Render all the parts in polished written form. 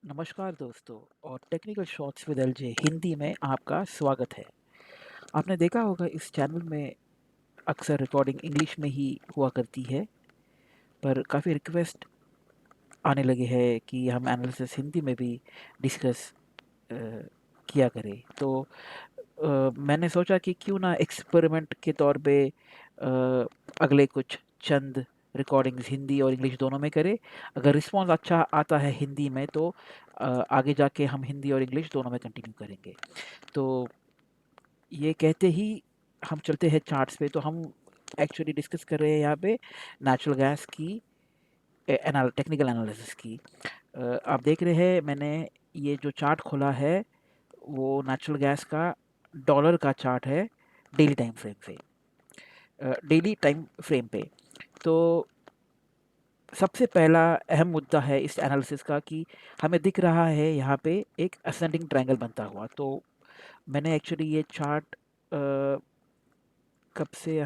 नमस्कार दोस्तों और technical shorts with LJ Hindi में आपका स्वागत है। आपने देखा होगा इस चैनल में अक्सर रिकॉर्डिंग इंग्लिश में ही हुआ करती है, पर काफ़ी रिक्वेस्ट आने लगे हैं कि हम एनालिसिस हिंदी में भी डिस्कस किया करें। तो मैंने सोचा कि क्यों ना एक्सपेरिमेंट के तौर पे अगले कुछ चंद रिकॉर्डिंग्स हिंदी और इंग्लिश दोनों में करें। अगर रिस्पॉन्स अच्छा आता है हिंदी में तो आगे जाके हम हिंदी और इंग्लिश दोनों में कंटिन्यू करेंगे। तो ये कहते ही हम चलते हैं चार्ट्स पे। तो हम एक्चुअली डिस्कस कर रहे हैं यहाँ पे नेचुरल गैस की टेक्निकल एनालिसिस की। आप देख रहे हैं मैंने ये जो चार्ट खोला है वो नेचुरल गैस का डॉलर का चार्ट है डेली टाइम फ्रेम पे। डेली टाइम फ्रेम पे तो सबसे पहला अहम मुद्दा है इस एनालिसिस का कि हमें दिख रहा है यहाँ पे एक असेंडिंग ट्रायंगल बनता हुआ। तो मैंने एक्चुअली ये चार्ट कब से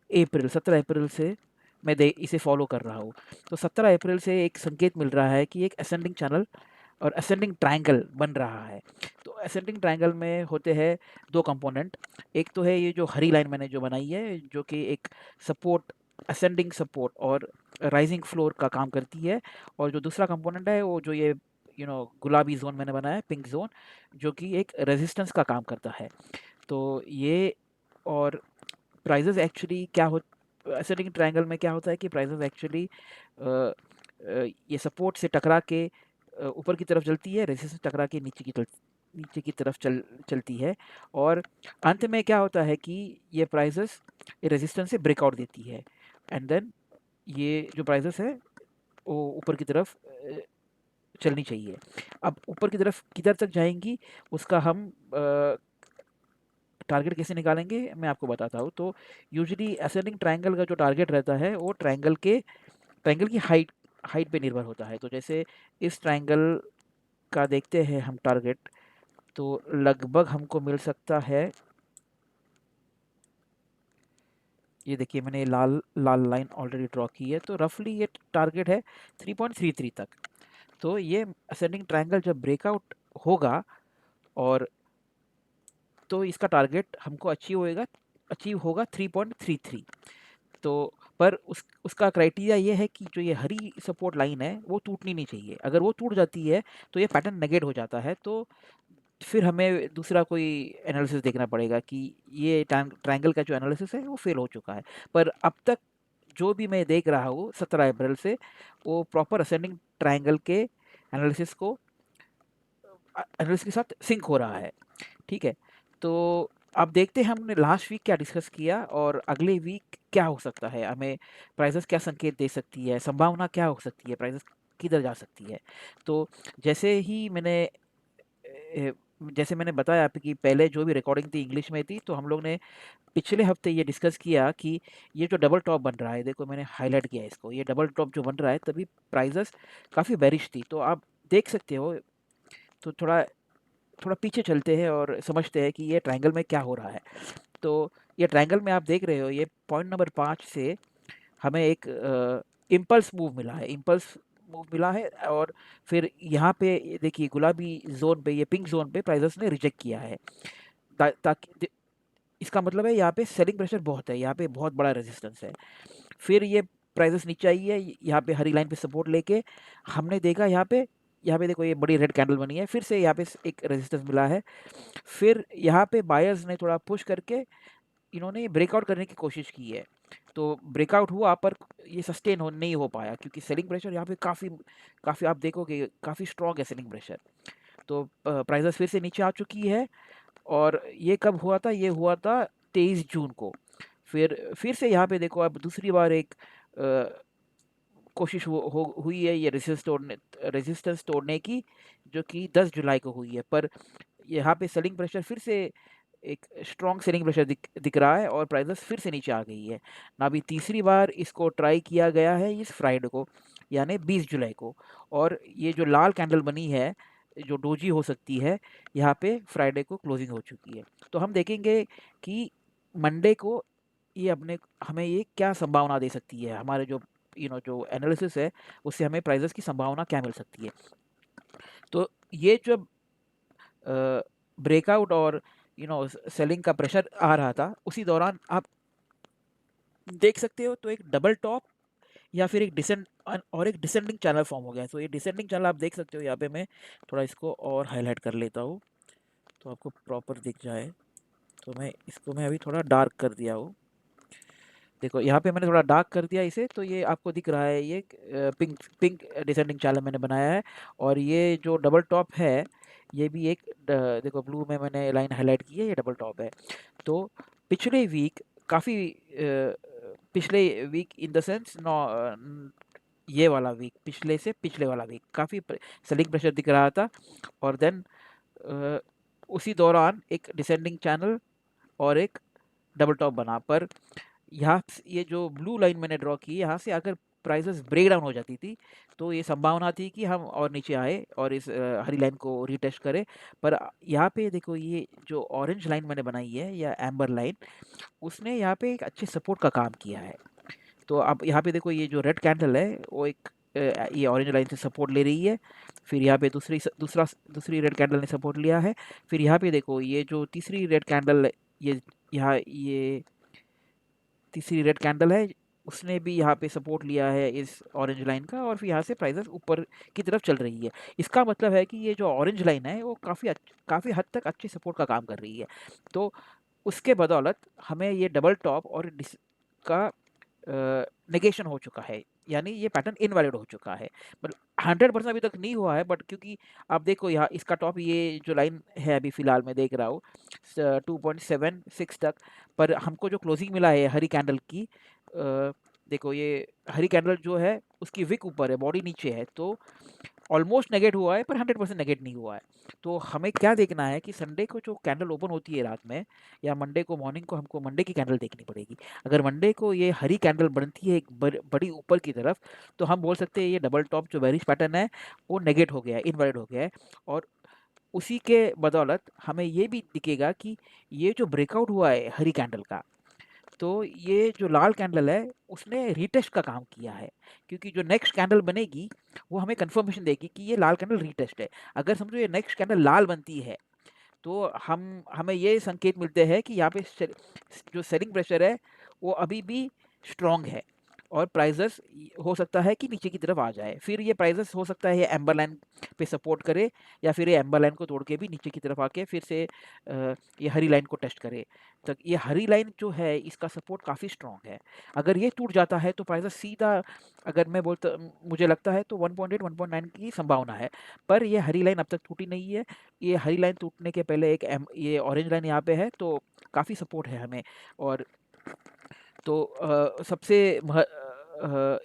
17 अप्रैल से मैं इसे फॉलो कर रहा हूँ। तो 17 अप्रैल से एक संकेत मिल रहा है कि एक असेंडिंग चैनल और असेंडिंग ट्रायंगल बन रहा है। तो असेंडिंग ट्रायंगल में होते हैं दो कंपोनेंट। एक तो है ये जो हरी लाइन मैंने जो बनाई है जो कि एक सपोर्ट, असेंडिंग सपोर्ट और राइजिंग फ्लोर का काम करती है। और जो दूसरा कंपोनेंट है वो जो ये गुलाबी जोन मैंने बनाया है, पिंक जोन, जो कि एक रेजिस्टेंस का काम करता है। तो ये और प्राइजेस एक्चुअली क्या हो, असेंडिंग ट्रायंगल में क्या होता है कि प्राइजेस एक्चुअली ये सपोर्ट से टकरा के ऊपर की तरफ चलती है, रेजिस्टेंस टकरा के नीचे की तरफ चलती है। और अंत में क्या होता है कि ये प्राइजेस रेजिस्टेंस से ब्रेकआउट देती है एंड देन ये जो प्राइजेस है वो ऊपर की तरफ चलनी चाहिए। अब ऊपर की तरफ किधर तक जाएंगी उसका हम टारगेट कैसे निकालेंगे मैं आपको बताता हूँ। तो यूजुअली असेंडिंग ट्रायंगल का जो टारगेट रहता है वो ट्रायंगल की हाइट पे निर्भर होता है। तो जैसे इस ट्रायंगल का देखते हैं हम टारगेट, तो लगभग हमको मिल सकता है, ये देखिए मैंने लाल लाल लाइन ऑलरेडी ड्रॉ की है। तो रफली ये टारगेट है 3.33 तक। तो ये असेंडिंग ट्रायंगल जब ब्रेकआउट होगा और तो इसका टारगेट हमको अचीव होगा 3.33। तो पर उसका क्राइटेरिया ये है कि जो ये हरी सपोर्ट लाइन है वो टूटनी नहीं चाहिए। अगर वो टूट जाती है तो ये पैटर्न नेगेट हो जाता है। तो फिर हमें दूसरा कोई एनालिसिस देखना पड़ेगा कि ये ट्रायंगल का जो एनालिसिस है वो फेल हो चुका है। पर अब तक जो भी मैं देख रहा हूँ 17 अप्रैल से वो प्रॉपर असेंडिंग ट्रायंगल के एनालिसिस के साथ सिंक हो रहा है। ठीक है। तो अब देखते हैं हमने लास्ट वीक क्या डिस्कस किया और अगले वीक क्या हो सकता है, हमें प्राइसेस क्या संकेत दे सकती है, संभावना क्या हो सकती है, प्राइसेस किधर जा सकती है। तो जैसे ही जैसे मैंने बताया आपको कि पहले जो भी रिकॉर्डिंग थी इंग्लिश में थी, तो हम लोग ने पिछले हफ्ते ये डिस्कस किया कि ये जो डबल टॉप बन रहा है, देखो मैंने हाईलाइट किया है इसको, ये डबल टॉप जो बन रहा है तभी प्राइसेस काफ़ी बेरिश थी। तो आप देख सकते हो। तो थोड़ा थोड़ा पीछे चलते हैं और समझते हैं कि ये ट्रायंगल में क्या हो रहा है। तो ये ट्रायंगल में आप देख रहे हो ये पॉइंट नंबर 5 से हमें एक इम्पल्स मूव मिला है। और फिर यहाँ पे ये देखिए गुलाबी जोन पे, ये पिंक जोन पे प्राइसेस ने रिजेक्ट किया है। ताकि इसका मतलब है यहाँ पे सेलिंग प्रेशर बहुत है, यहाँ पे बहुत बड़ा रेजिस्टेंस है। फिर ये प्राइसेस नीचे आई है, यहाँ पे हरी लाइन पे सपोर्ट लेके हमने देखा यहाँ पे देखो ये बड़ी रेड कैंडल बनी है, फिर से यहाँ पे एक रेजिस्टेंस मिला है। फिर यहाँ पे बायर्स ने थोड़ा पुश करके इन्होंने ब्रेकआउट करने की कोशिश की है। तो ब्रेकआउट हुआ पर ये सस्टेन हो नहीं हो पाया क्योंकि सेलिंग प्रेशर यहाँ पे काफ़ी काफ़ी आप देखोगे काफ़ी स्ट्रॉन्ग है सेलिंग प्रेशर। तो प्राइसेस फिर से नीचे आ चुकी है। और ये कब हुआ था, ये हुआ था 23 जून को। फिर से यहाँ पे देखो अब दूसरी बार एक कोशिश हुई है ये रेजिस्टेंस तोड़ने की, जो कि 10 जुलाई को हुई है। पर यहाँ पे सेलिंग प्रेशर फिर से एक स्ट्रॉन्ग सेलिंग प्रेशर दिख रहा है और प्राइसेस फिर से नीचे आ गई है ना। अभी तीसरी बार इसको ट्राई किया गया है इस फ्राइडे को, यानी 20 जुलाई को। और ये जो लाल कैंडल बनी है जो डोजी हो सकती है, यहाँ पे फ्राइडे को क्लोजिंग हो चुकी है। तो हम देखेंगे कि मंडे को ये अपने हमें ये क्या संभावना दे सकती है, हमारे जो जो एनालिसिस है उससे हमें प्राइजेस की संभावना क्या मिल सकती है। तो ये जब ब्रेकआउट और सेलिंग का प्रेशर आ रहा था, उसी दौरान आप देख सकते हो तो एक डबल टॉप या फिर एक डिसेंडिंग चैनल फॉर्म हो गया। तो ये डिसेंडिंग चैनल आप देख सकते हो, यहाँ पे मैं थोड़ा इसको और हाईलाइट कर लेता हूँ तो आपको प्रॉपर दिख जाए। तो मैं अभी थोड़ा डार्क कर दिया हूँ। देखो यहाँ पे मैंने थोड़ा डार्क कर दिया इसे, तो ये आपको दिख रहा है, ये पिंक पिंक डिसेंडिंग चैनल मैंने बनाया है। और ये जो डबल टॉप है, ये भी एक देखो ब्लू में मैंने लाइन हाईलाइट की है, ये डबल टॉप है। तो पिछले वीक काफ़ी पिछले week in the sense no, ये वाला वीक पिछले से पिछले वाला वीक काफ़ी सेलिंग प्रेशर दिख रहा था। और देन उसी दौरान एक डिसेंडिंग चैनल और एक डबल टॉप बना। पर यहाँ ये जो ब्लू लाइन मैंने ड्रॉ की, यहाँ से अगर प्राइसेस ब्रेक डाउन हो जाती थी तो ये संभावना थी कि हम और नीचे आए और इस हरी लाइन को रीटेस्ट करें। पर यहाँ पे देखो, ये जो ऑरेंज लाइन मैंने बनाई है या एम्बर लाइन, उसने यहाँ पे एक अच्छे सपोर्ट का काम किया है। तो आप यहाँ पे देखो, ये जो रेड कैंडल है वो एक ये ऑरेंज लाइन से सपोर्ट ले रही है। फिर यहाँ पे दूसरी रेड कैंडल ने सपोर्ट लिया है। फिर यहाँ पे देखो, ये जो तीसरी रेड कैंडल, ये यहाँ ये तीसरी रेड कैंडल है, उसने भी यहाँ पे सपोर्ट लिया है इस ऑरेंज लाइन का, और फिर यहाँ से प्राइसेस ऊपर की तरफ चल रही है। इसका मतलब है कि ये जो ऑरेंज लाइन है वो काफ़ी हद तक अच्छे सपोर्ट का काम कर रही है। तो उसके बदौलत हमें ये डबल टॉप और का नेगेशन हो चुका है, यानी ये पैटर्न इनवैलिड हो चुका है। मतलब 100% अभी तक नहीं हुआ है, बट क्योंकि आप देखो यहाँ इसका टॉप, ये जो लाइन है अभी फिलहाल मैं देख रहा हूँ 2.76 तक, पर हमको जो क्लोजिंग मिला है हरी कैंडल की, देखो ये हरी कैंडल जो है उसकी विक ऊपर है, बॉडी नीचे है, तो ऑलमोस्ट नेगेट हुआ है पर 100% नेगेट नहीं हुआ है। तो हमें क्या देखना है कि संडे को जो कैंडल ओपन होती है रात में, या मंडे को मॉर्निंग को हमको मंडे की कैंडल देखनी पड़ेगी। अगर मंडे को ये हरी कैंडल बनती है एक बड़ी ऊपर की तरफ, तो हम बोल सकते हैं ये डबल टॉप जो बेरिश पैटर्न है वो नेगेट हो गया है, इनवैलिड हो गया है। और उसी के बदौलत हमें ये भी दिखेगा कि ये जो ब्रेकआउट हुआ है हरी कैंडल का, तो ये जो लाल कैंडल है उसने रीटेस्ट का काम किया है, क्योंकि जो नेक्स्ट कैंडल बनेगी वो हमें कंफर्मेशन देगी कि ये लाल कैंडल रीटेस्ट है। अगर समझो ये नेक्स्ट कैंडल लाल बनती है, तो हमें ये संकेत मिलते हैं कि यहाँ पे जो सेलिंग प्रेशर है वो अभी भी स्ट्रॉन्ग है, और प्राइजेस हो सकता है कि नीचे की तरफ आ जाए। फिर ये प्राइजेस हो सकता है ये एम्बर लाइन पे सपोर्ट करे, या फिर ये एम्बर लाइन को तोड़ के भी नीचे की तरफ आके फिर से ये हरी लाइन को टेस्ट करे। तो ये हरी लाइन जो है इसका सपोर्ट काफ़ी स्ट्रॉन्ग है। अगर ये टूट जाता है तो प्राइजेस सीधा, अगर मैं बोलता, मुझे लगता है तो 1.8 1.9 की संभावना है। पर ये हरी लाइन अब तक टूटी नहीं है। ये हरी लाइन टूटने के पहले ये ऑरेंज लाइन यहाँ पे है, तो काफ़ी सपोर्ट है हमें। और तो सबसे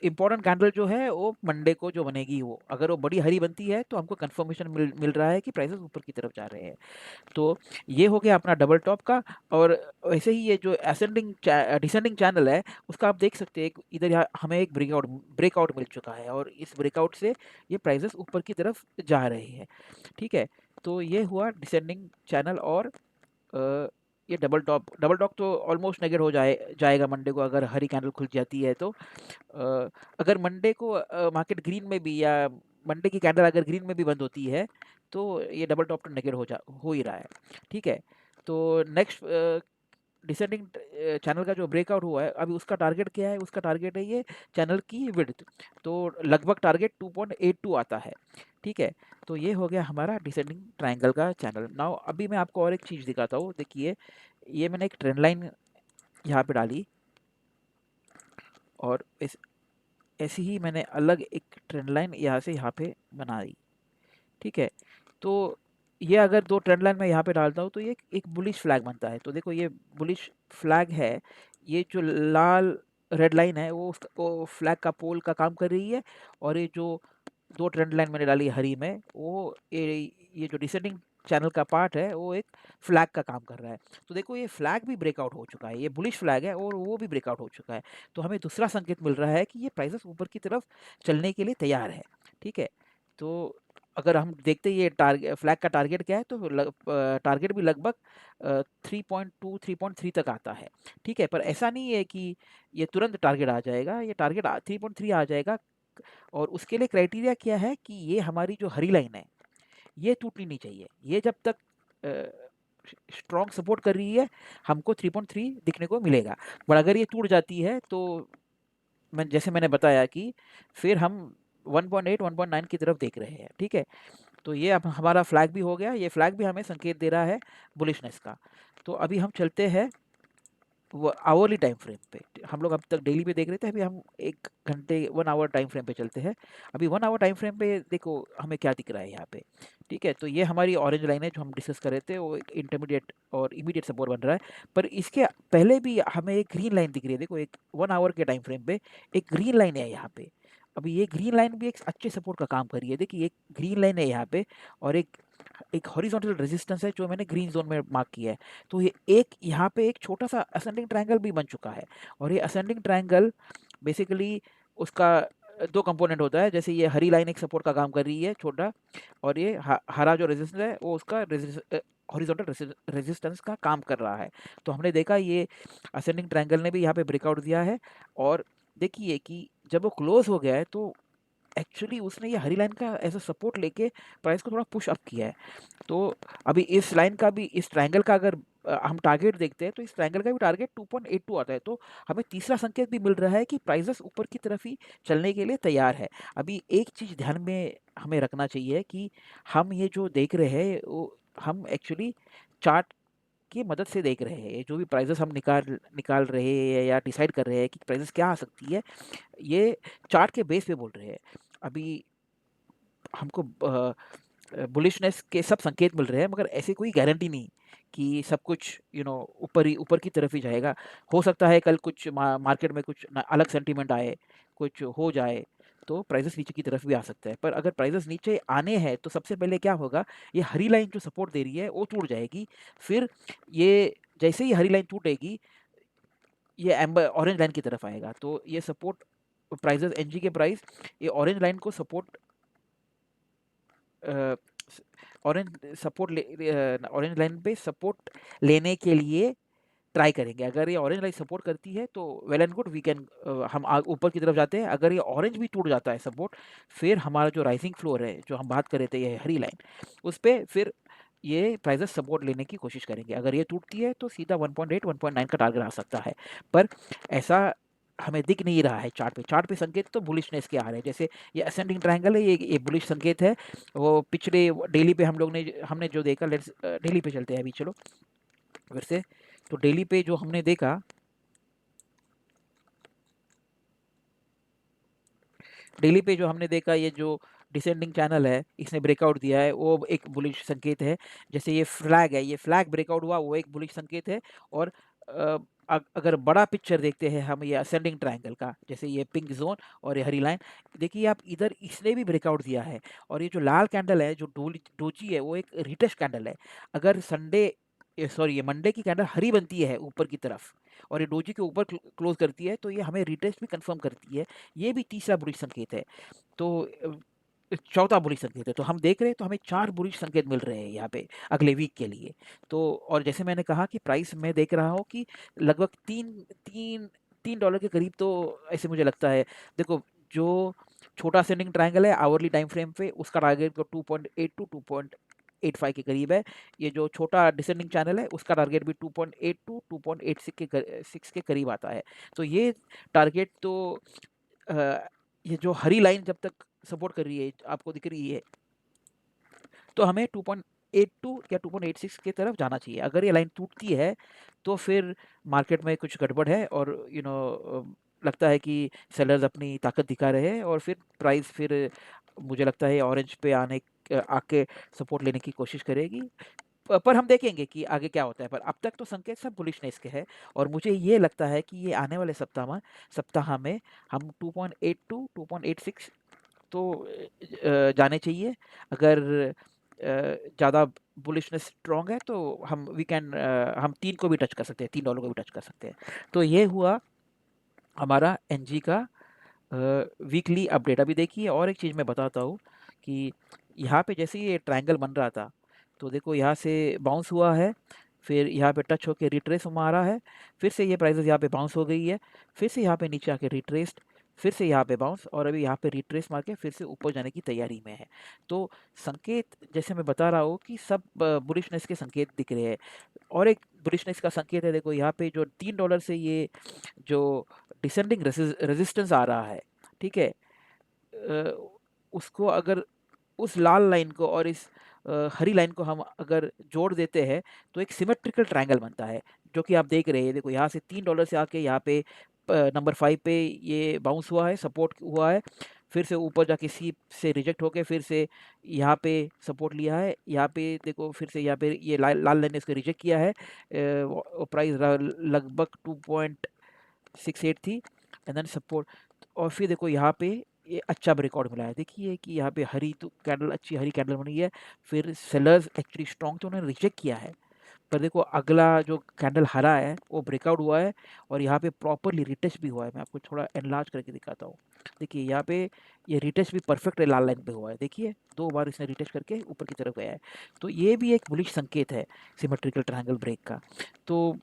इम्पोर्टेंट कैंडल जो है वो मंडे को जो बनेगी, वो अगर वो बड़ी हरी बनती है तो हमको कंफर्मेशन मिल रहा है कि प्राइसेस ऊपर की तरफ जा रहे हैं। तो ये हो गया अपना डबल टॉप का। और वैसे ही ये जो डिसेंडिंग चैनल है उसका आप देख सकते हैं, इधर यहाँ हमें एक ब्रेकआउट मिल चुका है, और इस ब्रेकआउट से ये प्राइसेस ऊपर की तरफ जा रहे हैं। ठीक है, तो ये हुआ डिसेंडिंग चैनल। और ये डबल टॉप तो ऑलमोस्ट नेगेट हो जाएगा मंडे को, अगर हरी कैंडल खुल जाती है तो। अगर मंडे को मार्केट ग्रीन में भी, या मंडे की कैंडल अगर ग्रीन में भी बंद होती है, तो ये डबल टॉप तो नेगेट हो ही रहा है। ठीक है, तो नेक्स्ट डिसेंडिंग चैनल का जो ब्रेकआउट हुआ है, अभी उसका टारगेट क्या है? उसका टारगेट है ये चैनल की विड्थ, तो लगभग टारगेट 2.82 आता है। ठीक है, तो ये हो गया हमारा डिसेंडिंग ट्रायंगल का चैनल। नाउ अभी मैं आपको और एक चीज़ दिखाता हूँ। देखिए, ये मैंने एक ट्रेंड लाइन यहाँ पे डाली, और ऐसी ही मैंने अलग एक ट्रेंड लाइन यहाँ से यहाँ पे बना दी। ठीक है, तो ये अगर दो ट्रेंड लाइन मैं यहाँ पे डालता हूँ तो ये एक बुलिश फ्लैग बनता है। तो देखो, ये बुलिश फ्लैग है, ये जो लाल रेड लाइन है वो फ्लैग का पोल का काम कर रही है, और ये जो दो ट्रेंड लाइन मैंने डाली हरी में, वो ये जो डिसेंडिंग चैनल का पार्ट है वो एक फ्लैग का काम कर रहा है। तो देखो, ये फ्लैग भी ब्रेकआउट हो चुका है, ये बुलिश फ्लैग है और वो भी ब्रेकआउट हो चुका है। तो हमें दूसरा संकेत मिल रहा है कि ये प्राइसेस ऊपर की तरफ चलने के लिए तैयार है। ठीक है, तो अगर हम देखते हैं ये फ्लैग का टारगेट क्या है, तो टारगेट भी लगभग 3.2 3.3 तक आता है। ठीक है, पर ऐसा नहीं है कि ये तुरंत टारगेट आ जाएगा, ये टारगेट 3.3 आ जाएगा। और उसके लिए क्राइटेरिया क्या है कि ये हमारी जो हरी लाइन है ये टूटनी नहीं चाहिए। ये जब तक स्ट्रॉन्ग सपोर्ट कर रही है हमको 3.3 दिखने को मिलेगा। पर अगर ये टूट जाती है तो जैसे मैंने बताया कि फिर हम 1.8 1.9 की तरफ देख रहे हैं। ठीक है, तो ये अब हमारा फ्लैग भी हो गया। ये फ्लैग भी हमें संकेत दे रहा है बुलिशनेस का। तो अभी हम चलते हैं वो आवरली टाइम फ्रेम पे। हम लोग अब तक डेली पे देख रहे थे, अभी हम 1 घंटे 1 आवर टाइम फ्रेम पे चलते हैं। अभी 1 आवर टाइम फ्रेम पे देखो हमें क्या दिख रहा है यहाँ पे। ठीक है, तो ये हमारी ऑरेंज लाइन है जो हम डिस्कस कर रहे थे, वो एक इंटरमीडिएट और इमीडिएट सपोर्ट बन रहा है। पर इसके पहले भी हमें एक ग्रीन लाइन दिख रही है। देखो एक 1 आवर के टाइम फ्रेम पे एक ग्रीन लाइन है यहाँ पे। अभी ये ग्रीन लाइन भी एक अच्छे सपोर्ट का काम कर रही है। देखिए एक ग्रीन लाइन है यहाँ पे, और एक एक हॉरिजॉन्टल रेजिस्टेंस है जो मैंने ग्रीन जोन में मार्क किया है। तो ये एक यहाँ पे एक छोटा सा असेंडिंग ट्रायंगल भी बन चुका है। और ये असेंडिंग ट्रायंगल बेसिकली उसका दो कंपोनेंट होता है। जैसे ये हरी लाइन एक सपोर्ट का काम कर रही है छोटा, और ये हरा जो रेजिस्टेंस है वो उसका हॉरिजॉन्टल रेजिस्टेंस का काम कर रहा है। तो हमने देखा ये असेंडिंग ट्रायंगल ने भी यहाँ पे ब्रेकआउट दिया है। और देखिए कि जब वो क्लोज हो गया है तो एक्चुअली उसने ये हरी लाइन का एज अ सपोर्ट लेके प्राइस को थोड़ा पुश अप किया है। तो अभी इस लाइन का भी, इस ट्रायंगल का अगर हम टारगेट देखते हैं तो इस ट्रायंगल का भी टारगेट 2.82 आता है। तो हमें तीसरा संकेत भी मिल रहा है कि प्राइसेस ऊपर की तरफ ही चलने के लिए तैयार है। अभी एक चीज़ ध्यान में हमें रखना चाहिए कि हम ये जो देख रहे हैं वो हम एक्चुअली चार्ट की मदद से देख रहे हैं। जो भी प्राइसेस हम निकाल निकाल रहे हैं या डिसाइड कर रहे हैं कि प्राइसेस क्या आ सकती है, ये चार्ट के बेस पे बोल रहे हैं। अभी हमको बुलिशनेस के सब संकेत मिल रहे हैं, मगर ऐसी कोई गारंटी नहीं कि सब कुछ ऊपर की तरफ ही जाएगा। हो सकता है कल कुछ मार्केट में कुछ अलग सेंटीमेंट आए, कुछ हो जाए, तो प्राइसेस नीचे की तरफ भी आ सकता है। पर अगर प्राइसेस नीचे आने हैं तो सबसे पहले क्या होगा, ये हरी लाइन जो सपोर्ट दे रही है वो टूट जाएगी। फिर ये जैसे ही हरी लाइन टूटेगी ये एम्बर ऑरेंज लाइन की तरफ आएगा। तो ये सपोर्ट प्राइसेस एनजी के प्राइस ये ऑरेंज लाइन को सपोर्ट ऑरेंज लाइन पे सपोर्ट लेने के लिए ट्राई करेंगे। अगर ये ऑरेंज लाइन सपोर्ट करती है तो well and good, we can हम ऊपर की तरफ जाते हैं। अगर ये ऑरेंज भी टूट जाता है सपोर्ट, फिर हमारा जो राइजिंग फ्लोर है जो हम बात कर रहे थे ये हरी लाइन, उस पर फिर ये प्राइसेस सपोर्ट लेने की कोशिश करेंगे। अगर ये टूटती है तो सीधा 1.8 1.9 का टारगेट आ सकता है। पर ऐसा हमें दिख नहीं रहा है चार्ट पे। चार्ट पे संकेत तो बुलिशनेस के आ रहे हैं। जैसे ये असेंडिंग ट्रायंगल है, ये बुलिश संकेत है। वो पिछले डेली पे हमने जो देखा, लेट्स डेली पे चलते हैं अभी, चलो फिर से। तो डेली पे जो हमने देखा, ये जो डिसेंडिंग चैनल है इसने ब्रेकआउट दिया है, वो एक बुलिश संकेत है। जैसे ये फ्लैग है, ये फ्लैग ब्रेकआउट हुआ, वो एक बुलिश संकेत है। और अगर बड़ा पिक्चर देखते हैं हम ये असेंडिंग ट्रायंगल का, जैसे ये पिंक जोन और ये हरी लाइन, देखिए आप इधर इसने भी ब्रेकआउट दिया है। और ये जो लाल कैंडल है जो डोजी है वो एक रिटेस्ट कैंडल है। अगर ये मंडे की कैंडल हरी बनती है ऊपर की तरफ और ये डोजी के ऊपर क्लोज करती है तो ये हमें रिटेस्ट भी कंफर्म करती है। ये भी तीसरा बुलिश संकेत है। तो चौथा बुलिश संकेत है। तो हम देख रहे हैं तो हमें 4 बुलिश संकेत मिल रहे हैं यहाँ पे अगले वीक के लिए। तो और जैसे मैंने कहा कि प्राइस मैं देख रहा हूँ कि लगभग 3 डॉलर के करीब, तो ऐसे मुझे लगता है। देखो जो छोटा असेंडिंग ट्रायंगल है आवरली टाइम फ्रेम पे, उसका टारगेट 2.8 टू 2.85 के करीब है। ये जो छोटा डिसेंडिंग चैनल है उसका टारगेट भी 2.8 टू 2.86 के करीब आता है। तो ये टारगेट तो ये जो हरी लाइन जब तक सपोर्ट कर रही है आपको दिख रही है, तो हमें 2.82 या 2.86 की तरफ जाना चाहिए। अगर ये लाइन टूटती है तो फिर मार्केट में कुछ गड़बड़ है, और लगता है कि सेलर्स अपनी ताकत दिखा रहे हैं, और फिर प्राइस फिर मुझे लगता है ऑरेंज पे आके सपोर्ट लेने की कोशिश करेगी। पर हम देखेंगे कि आगे क्या होता है। पर अब तक तो संकेत सब बुलिशनेस के हैं, और मुझे ये लगता है कि ये आने वाले सप्ताह में हम 2.8 टू 2.86 तो जाने चाहिए। अगर ज़्यादा बुलिशनेस स्ट्रॉन्ग है तो हम 3 को भी टच कर सकते हैं, 3 डॉलर को भी टच कर सकते हैं। तो ये हुआ हमारा एनजी का वीकली अपडेट। अभी देखिए और एक चीज़ मैं बताता हूँ कि यहाँ पे जैसे ही ये ट्रायंगल बन रहा था, तो देखो यहाँ से बाउंस हुआ है, फिर यहाँ पे टच होके रिट्रेस मारा है, फिर से ये प्राइसेस यहाँ पे बाउंस हो गई है, फिर से यहाँ पे नीचे आके रिट्रेस्ड, फिर से यहाँ पे बाउंस, और अभी यहाँ पे रिट्रेस मार के फिर से ऊपर जाने की तैयारी में है। तो संकेत जैसे मैं बता रहा हूँ कि सब बुलिशनेस के संकेत दिख रहे हैं। और एक बुलिशनेस का संकेत है, देखो यहाँ पे जो $3 से ये जो डिसेंडिंग रेजिस्टेंस आ रहा है, ठीक है, उसको अगर उस लाल लाइन को और इस हरी लाइन को हम अगर जोड़ देते हैं, तो एक सिमेट्रिकल ट्रायंगल बनता है, जो कि आप देख रहे हैं। देखो यहाँ से $3 से आके यहाँ पे नंबर 5 पे ये बाउंस हुआ है, सपोर्ट हुआ है, फिर से ऊपर जाके सी से रिजेक्ट होके फिर से यहाँ पे सपोर्ट लिया है, यहाँ पे देखो फिर से यहाँ पे ये लाल लाइन ने इसको रिजेक्ट किया है। प्राइस लगभग 2.68 थी, एंड देन सपोर्ट, और फिर देखो यहाँ पे ये अच्छा ब्रेकआउट मिला है। देखिए कि यहाँ पे हरी तो कैंडल, अच्छी हरी कैंडल बनी है, फिर सेलर्स एक्चुअली स्ट्रॉन्ग थे, उन्होंने रिजेक्ट किया है। पर देखो अगला जो कैंडल हरा है वो ब्रेकआउट हुआ है, और यहाँ पे प्रॉपरली रिटेस्ट भी हुआ है। मैं आपको थोड़ा एनलार्ज करके दिखाता हूँ। देखिए यहाँ पे ये रिटेस्ट भी परफेक्ट लाल लाइन पे हुआ है। देखिए 2 बार इसने रिटेस्ट करके ऊपर की तरफ गया है, तो ये भी एक बुलिश संकेत है सिमेट्रिकल ट्रायंगल ब्रेक का। तो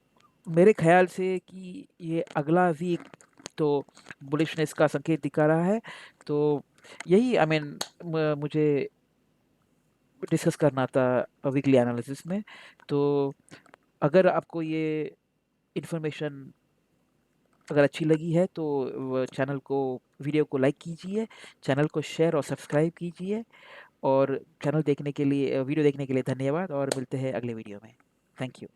मेरे ख्याल से कि ये अगला वीक तो बुलिशनेस का संकेत दिखा रहा है। तो यही आई मीन मुझे डिस्कस करना था वीकली एनालिसिस में। तो अगर आपको ये इन्फॉर्मेशन अगर अच्छी लगी है, तो चैनल को, वीडियो को लाइक कीजिए, चैनल को शेयर और सब्सक्राइब कीजिए, और चैनल देखने के लिए, वीडियो देखने के लिए धन्यवाद, और मिलते हैं अगले वीडियो में। Thank you.